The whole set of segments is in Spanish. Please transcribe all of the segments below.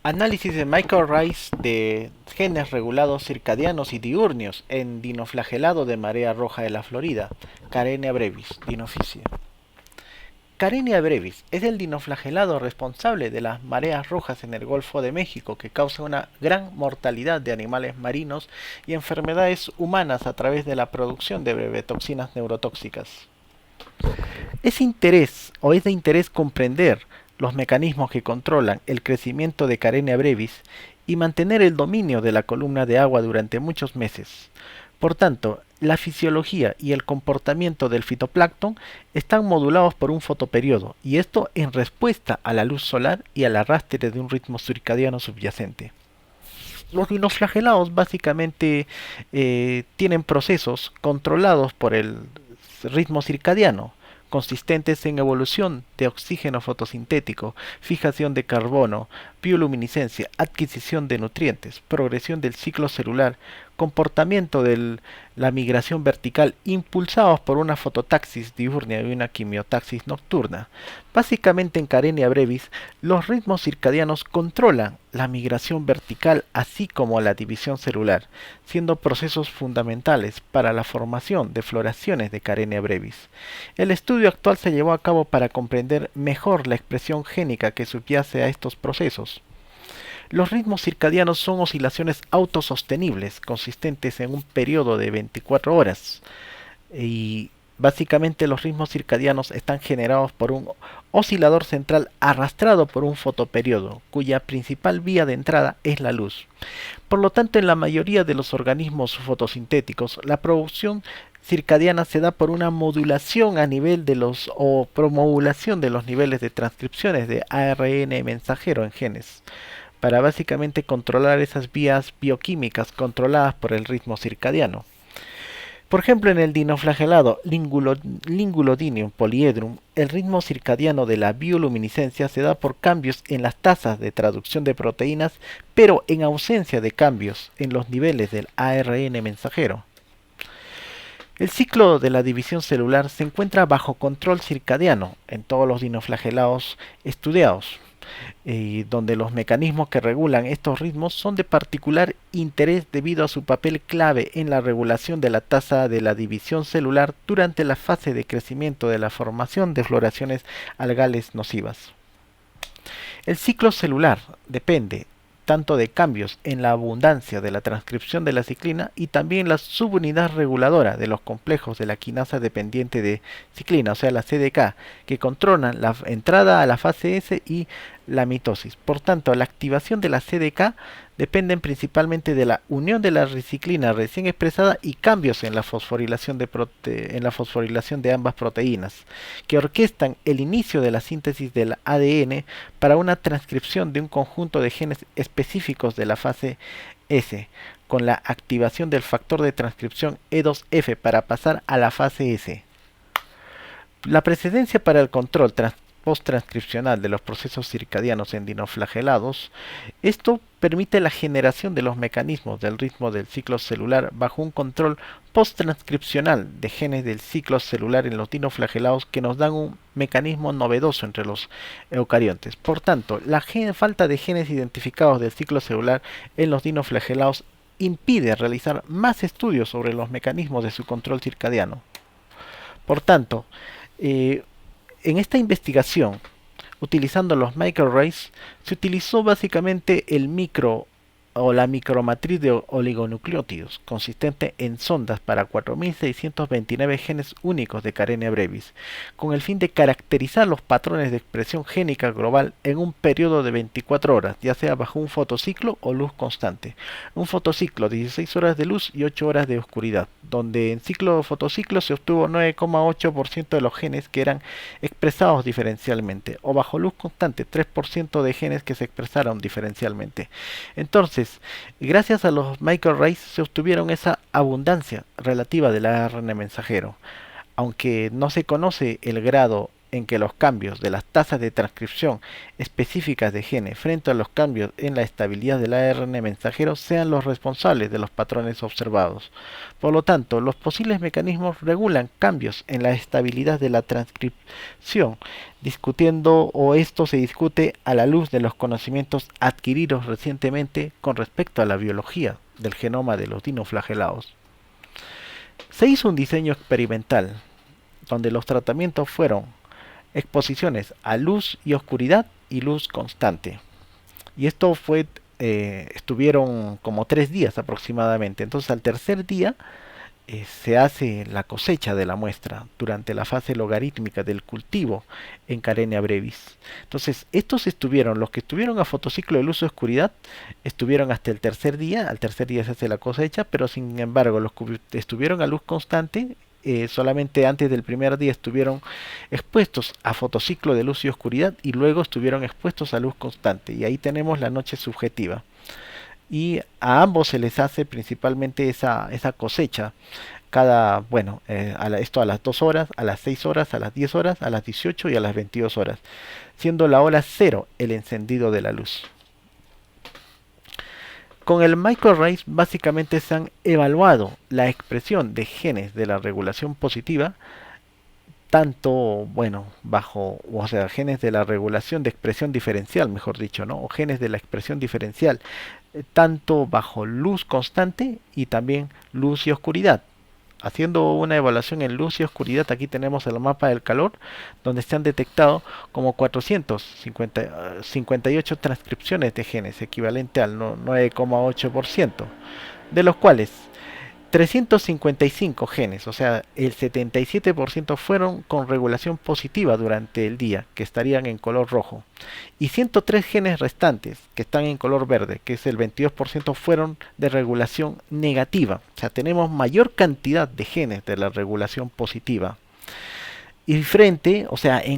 Análisis de microarrays de genes regulados circadianos y diurnios en dinoflagelado de marea roja de la Florida, Carenia brevis, dinoficia. Carenia brevis es el dinoflagelado responsable de las mareas rojas en el Golfo de México que causa una gran mortalidad de animales marinos y enfermedades humanas a través de la producción de brevetoxinas neurotóxicas. Es de interés comprender los mecanismos que controlan el crecimiento de Carenia brevis y mantener el dominio de la columna de agua durante muchos meses. Por tanto, la fisiología y el comportamiento del fitoplancton están modulados por un fotoperiodo, y esto en respuesta a la luz solar y al arrastre de un ritmo circadiano subyacente. Los dinoflagelados básicamente tienen procesos controlados por el ritmo circadiano, consistentes en evolución de oxígeno fotosintético, fijación de carbono, bioluminiscencia, adquisición de nutrientes, progresión del ciclo celular, comportamiento de la migración vertical, impulsados por una fototaxis diurna y una quimiotaxis nocturna. Básicamente en Carenia brevis, los ritmos circadianos controlan la migración vertical así como la división celular, siendo procesos fundamentales para la formación de floraciones de Carenia brevis. El estudio actual se llevó a cabo para comprender mejor la expresión génica que subyace a estos procesos. Los ritmos circadianos son oscilaciones autosostenibles, consistentes en un periodo de 24 horas, y básicamente los ritmos circadianos están generados por un oscilador central arrastrado por un fotoperiodo, cuya principal vía de entrada es la luz. Por lo tanto, en la mayoría de los organismos fotosintéticos, la producción circadiana se da por una modulación a nivel de los o promodulación de los niveles de transcripciones de ARN mensajero en genes, para básicamente controlar esas vías bioquímicas controladas por el ritmo circadiano. Por ejemplo, en el dinoflagelado Lingulodium polyedrum, el ritmo circadiano de la bioluminiscencia se da por cambios en las tasas de traducción de proteínas, pero en ausencia de cambios en los niveles del ARN mensajero. El ciclo de la división celular se encuentra bajo control circadiano en todos los dinoflagelados estudiados, donde los mecanismos que regulan estos ritmos son de particular interés debido a su papel clave en la regulación de la tasa de la división celular durante la fase de crecimiento de la formación de floraciones algales nocivas. El ciclo celular depende tanto de cambios en la abundancia de la transcripción de la ciclina y también la subunidad reguladora de los complejos de la quinasa dependiente de ciclina, o sea la CDK, que controlan la entrada a la fase S y la mitosis. Por tanto, la activación de la CDK dependen principalmente de la unión de la riciclina recién expresada y cambios en la fosforilación de ambas proteínas, que orquestan el inicio de la síntesis del ADN para una transcripción de un conjunto de genes específicos de la fase S, con la activación del factor de transcripción E2F para pasar a la fase S. La precedencia para el control posttranscripcional de los procesos circadianos en dinoflagelados, esto permite la generación de los mecanismos del ritmo del ciclo celular bajo un control posttranscripcional de genes del ciclo celular en los dinoflagelados que nos dan un mecanismo novedoso entre los eucariontes. Por tanto, la falta de genes identificados del ciclo celular en los dinoflagelados impide realizar más estudios sobre los mecanismos de su control circadiano. Por tanto, en esta investigación, utilizando los microarrays, se utilizó básicamente el micro o la micromatriz de oligonucleótidos, consistente en sondas para 4.629 genes únicos de Carenia brevis, con el fin de caracterizar los patrones de expresión génica global en un periodo de 24 horas, ya sea bajo un fotociclo o luz constante. Un fotociclo, 16 horas de luz y 8 horas de oscuridad, donde en fotociclo se obtuvo 9,8% de los genes que eran expresados diferencialmente, o bajo luz constante, 3% de genes que se expresaron diferencialmente. Entonces, gracias a los microarrays se obtuvieron esa abundancia relativa del ARN mensajero, aunque no se conoce el grado en que los cambios de las tasas de transcripción específicas de genes frente a los cambios en la estabilidad del ARN mensajero sean los responsables de los patrones observados. Por lo tanto, los posibles mecanismos regulan cambios en la estabilidad de la transcripción, discutiendo o esto se discute a la luz de los conocimientos adquiridos recientemente con respecto a la biología del genoma de los dinoflagelados. Se hizo un diseño experimental donde los tratamientos fueron exposiciones a luz y oscuridad y luz constante. Y esto estuvieron como 3 días aproximadamente. Entonces al tercer día se hace la cosecha de la muestra durante la fase logarítmica del cultivo en Carenia brevis. Entonces los que estuvieron a fotociclo de luz y oscuridad, estuvieron hasta el tercer día. Al tercer día se hace la cosecha, pero sin embargo los que estuvieron a luz constante, solamente antes del primer día estuvieron expuestos a fotociclo de luz y oscuridad y luego estuvieron expuestos a luz constante, y ahí tenemos la noche subjetiva. Y a ambos se les hace principalmente esa cosecha esto a las 2 horas, a las 6 horas, a las 10 horas, a las 18 y a las 22 horas, siendo la hora 0 el encendido de la luz. Con el microarray básicamente se han evaluado la expresión de genes de la regulación positiva, tanto, genes de la regulación de expresión diferencial, mejor dicho, ¿no? O genes de la expresión diferencial, tanto bajo luz constante y también luz y oscuridad. Haciendo una evaluación en luz y oscuridad, aquí tenemos el mapa del calor, donde se han detectado como 458 transcripciones de genes, equivalente al 9,8%, de los cuales 355 genes, o sea, el 77% fueron con regulación positiva durante el día, que estarían en color rojo, y 103 genes restantes, que están en color verde, que es el 22%, fueron de regulación negativa. O sea, tenemos mayor cantidad de genes de la regulación positiva. Y en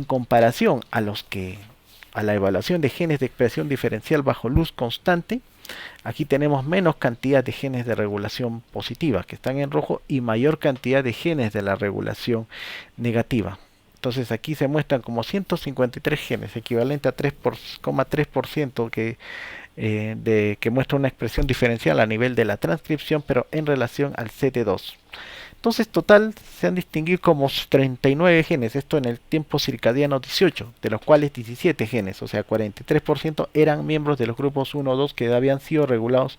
comparación a la evaluación de genes de expresión diferencial bajo luz constante, aquí tenemos menos cantidad de genes de regulación positiva, que están en rojo, y mayor cantidad de genes de la regulación negativa. Entonces aquí se muestran como 153 genes, equivalente a 3,3% que muestra una expresión diferencial a nivel de la transcripción, pero en relación al CT2. Entonces total se han distinguido como 39 genes, esto en el tiempo circadiano 18, de los cuales 17 genes, o sea 43%, eran miembros de los grupos 1 o 2 que habían sido regulados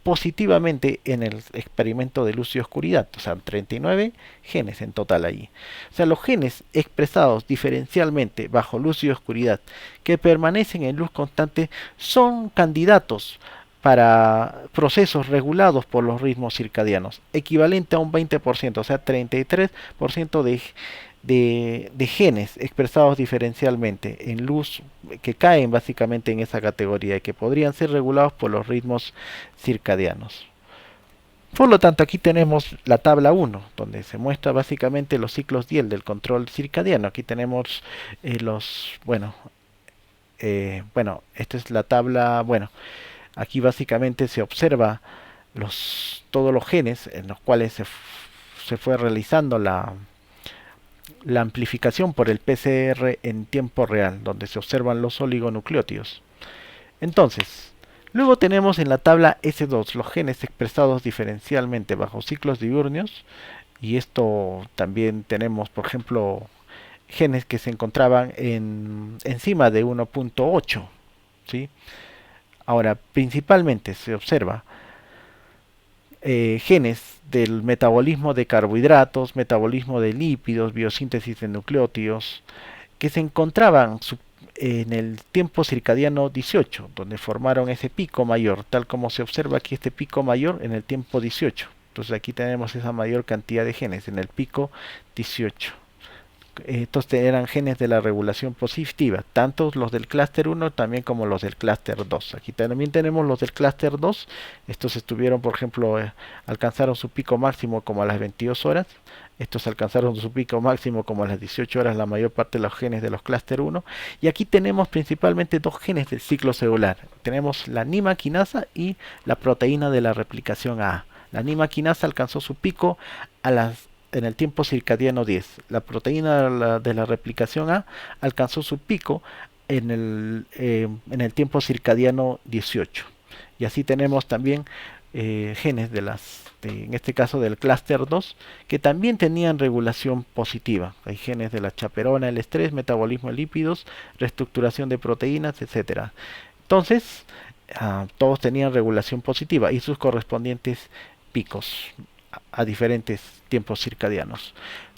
positivamente en el experimento de luz y oscuridad. O sea, 39 genes en total allí. O sea, los genes expresados diferencialmente bajo luz y oscuridad que permanecen en luz constante son candidatos para procesos regulados por los ritmos circadianos, equivalente a un 20%, o sea, 33% de genes expresados diferencialmente en luz, que caen básicamente en esa categoría y que podrían ser regulados por los ritmos circadianos. Por lo tanto, aquí tenemos la tabla 1, donde se muestra básicamente los ciclos Diel del control circadiano. Aquí tenemos esta es la tabla, aquí básicamente se observa todos los genes en los cuales se fue realizando la amplificación por el PCR en tiempo real, donde se observan los oligonucleótidos. Entonces, luego tenemos en la tabla S2 los genes expresados diferencialmente bajo ciclos diurnos, y esto también tenemos, por ejemplo, genes que se encontraban encima de 1.8, ¿sí? Ahora, principalmente se observa genes del metabolismo de carbohidratos, metabolismo de lípidos, biosíntesis de nucleótidos, que se encontraban en el tiempo circadiano 18, donde formaron ese pico mayor, tal como se observa aquí este pico mayor en el tiempo 18. Entonces aquí tenemos esa mayor cantidad de genes en el pico 18. Estos eran genes de la regulación positiva, tanto los del clúster 1 también como los del clúster 2. Aquí también tenemos los del clúster 2. Estos estuvieron, por ejemplo, alcanzaron su pico máximo como a las 22 horas. Estos alcanzaron su pico máximo como a las 18 horas, la mayor parte de los genes de los clúster 1. Y aquí tenemos principalmente dos genes del ciclo celular. Tenemos la nimaquinasa y la proteína de la replicación A. La nimaquinasa alcanzó su pico a las en el tiempo circadiano 10. La proteína de la replicación A alcanzó su pico en el tiempo circadiano 18. Y así tenemos también genes en este caso del clúster 2, que también tenían regulación positiva. Hay genes de la chaperona, el estrés, metabolismo de lípidos, reestructuración de proteínas, etcétera. Entonces, todos tenían regulación positiva y sus correspondientes picos a diferentes tiempos circadianos.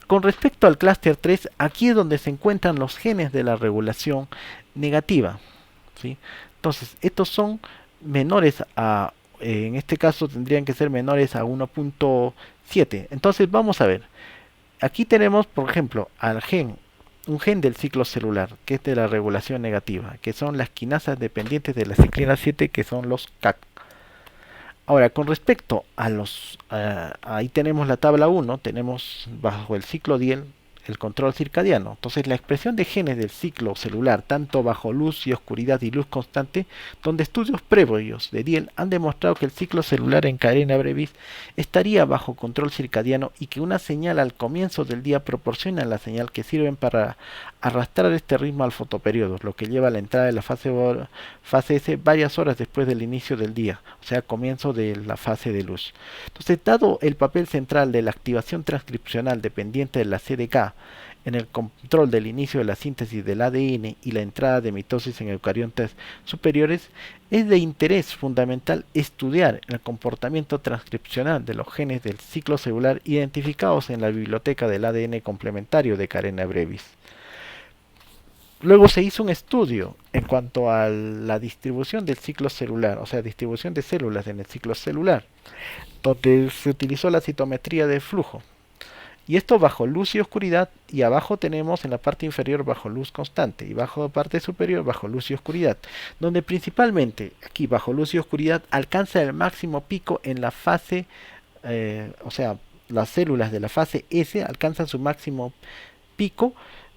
Con respecto al clúster 3, aquí es donde se encuentran los genes de la regulación negativa, ¿sí? Entonces, estos son menores a, en este caso tendrían que ser menores a 1.7. Entonces, vamos a ver. Aquí tenemos, por ejemplo, un gen del ciclo celular, que es de la regulación negativa, que son las quinasas dependientes de la ciclina 7, que son los CAC. Ahora, con respecto a ahí tenemos la tabla 1, tenemos bajo el ciclo Diel el control circadiano. Entonces, la expresión de genes del ciclo celular, tanto bajo luz y oscuridad y luz constante, donde estudios previos de Diel han demostrado que el ciclo celular en cadena brevis estaría bajo control circadiano y que una señal al comienzo del día proporciona la señal que sirven para arrastrar este ritmo al fotoperiodo, lo que lleva a la entrada de la fase S varias horas después del inicio del día, o sea, comienzo de la fase de luz. Entonces, dado el papel central de la activación transcripcional dependiente de la CDK en el control del inicio de la síntesis del ADN y la entrada de mitosis en eucariontes superiores, es de interés fundamental estudiar el comportamiento transcripcional de los genes del ciclo celular identificados en la biblioteca del ADN complementario de Karena brevis. Luego se hizo un estudio en cuanto a la distribución del ciclo celular, o sea, distribución de células en el ciclo celular, donde se utilizó la citometría de flujo. Y esto bajo luz y oscuridad, y abajo tenemos en la parte inferior bajo luz constante, y bajo la parte superior bajo luz y oscuridad, donde principalmente aquí bajo luz y oscuridad alcanza el máximo pico en la fase, o sea, las células de la fase S alcanzan su máximo pico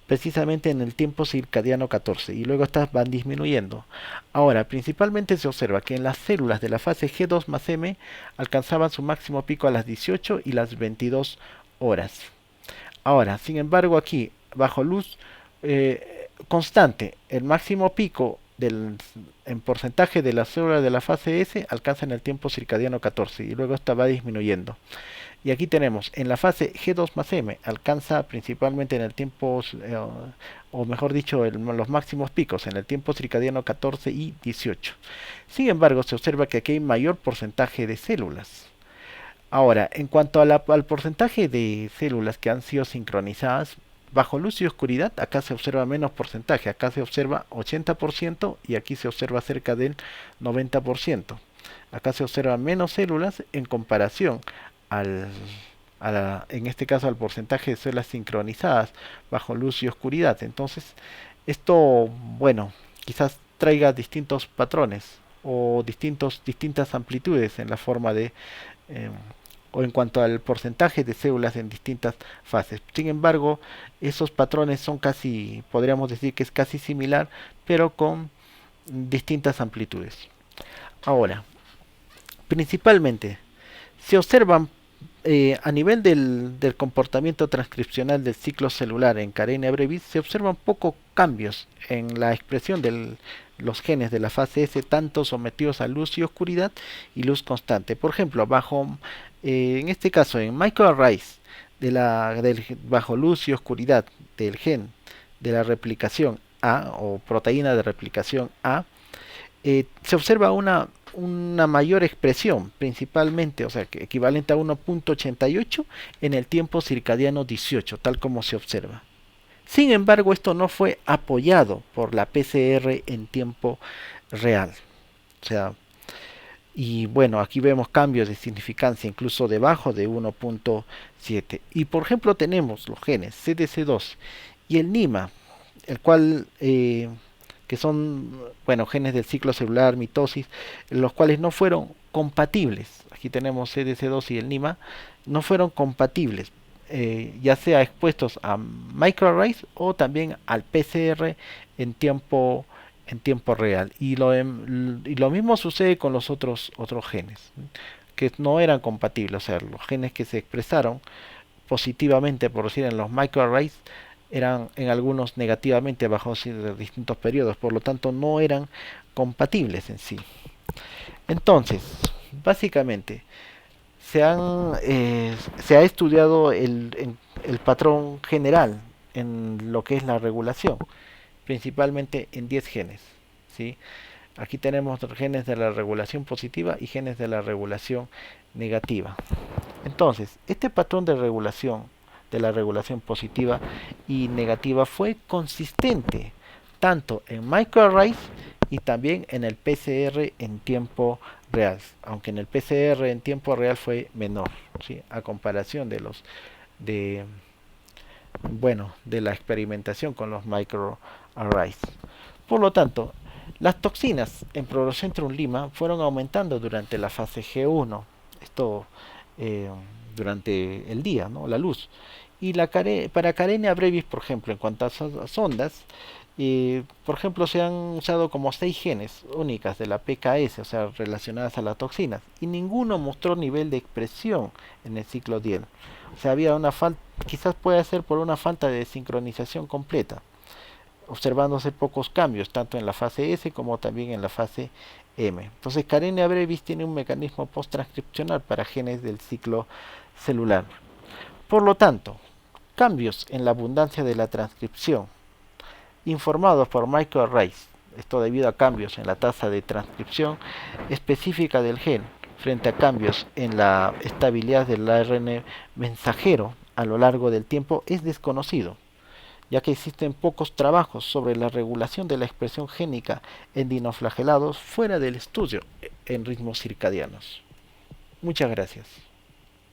precisamente en el tiempo circadiano 14 y luego estas van disminuyendo. Ahora, principalmente se observa que en las células de la fase G2 más M alcanzaban su máximo pico a las 18 y las 22 horas. Ahora, sin embargo, aquí bajo luz constante, el máximo pico en porcentaje de las células de la fase S alcanza en el tiempo circadiano 14 y luego esta va disminuyendo. Y aquí tenemos, en la fase G2 más M, alcanza principalmente en el tiempo, o mejor dicho, los máximos picos en el tiempo circadiano 14 y 18. Sin embargo, se observa que aquí hay mayor porcentaje de células. Ahora, en cuanto a al porcentaje de células que han sido sincronizadas, bajo luz y oscuridad, acá se observa menos porcentaje, acá se observa 80% y aquí se observa cerca del 90%. Acá se observan menos células en comparación en este caso al porcentaje de células sincronizadas bajo luz y oscuridad. Entonces, esto, bueno, quizás traiga distintos patrones o distintas amplitudes en la forma de, eh, o en cuanto al porcentaje de células en distintas fases. Sin embargo, esos patrones son casi, podríamos decir que es casi similar, pero con distintas amplitudes. Ahora, principalmente se observan a nivel del comportamiento transcripcional del ciclo celular en Karenia brevis, se observan pocos cambios en la expresión de los genes de la fase S, tanto sometidos a luz y oscuridad y luz constante. Por ejemplo, en este caso, en microarrays bajo luz y oscuridad del gen de la replicación A o proteína de replicación A, se observa una mayor expresión, principalmente, o sea, que equivalente a 1.88 en el tiempo circadiano 18, tal como se observa. Sin embargo, esto no fue apoyado por la PCR en tiempo real. O sea, y bueno, aquí vemos cambios de significancia incluso debajo de 1.7. Y por ejemplo tenemos los genes CDC2 y el NIMA, el cual que son, bueno, genes del ciclo celular, mitosis, los cuales no fueron compatibles. Aquí tenemos CDC2 y el NIMA, no fueron compatibles, ya sea expuestos a microarrays o también al PCR en tiempo real. Y lo mismo sucede con los otros genes, que no eran compatibles, o sea, los genes que se expresaron positivamente, por decir, en los microarrays, eran en algunos negativamente bajo distintos periodos, por lo tanto no eran compatibles en sí. Entonces, básicamente, se ha estudiado el patrón general en lo que es la regulación, principalmente en 10 genes, ¿sí? Aquí tenemos genes de la regulación positiva y genes de la regulación negativa. Entonces, este patrón de la regulación positiva y negativa, fue consistente tanto en microarrays y también en el PCR en tiempo real, aunque en el PCR en tiempo real fue menor, ¿sí? A comparación de de la experimentación con los microarrays. Por lo tanto, las toxinas en Progrocentrum Lima fueron aumentando durante la fase G1, esto eh, durante el día, ¿no? La luz. Y para Carenia brevis, por ejemplo, en cuanto a ondas, por ejemplo, se han usado como 6 genes únicas de la PKS, o sea, relacionadas a las toxinas, y ninguno mostró nivel de expresión en el ciclo Diel. O sea, había una falta, quizás puede ser por una falta de sincronización completa, observándose pocos cambios, tanto en la fase S como también en la fase M. Entonces, Carenia brevis tiene un mecanismo post-transcripcional para genes del ciclo celular. Por lo tanto, cambios en la abundancia de la transcripción informados por microarrays, esto debido a cambios en la tasa de transcripción específica del gen frente a cambios en la estabilidad del ARN mensajero a lo largo del tiempo, es desconocido, ya que existen pocos trabajos sobre la regulación de la expresión génica en dinoflagelados fuera del estudio en ritmos circadianos. Muchas gracias.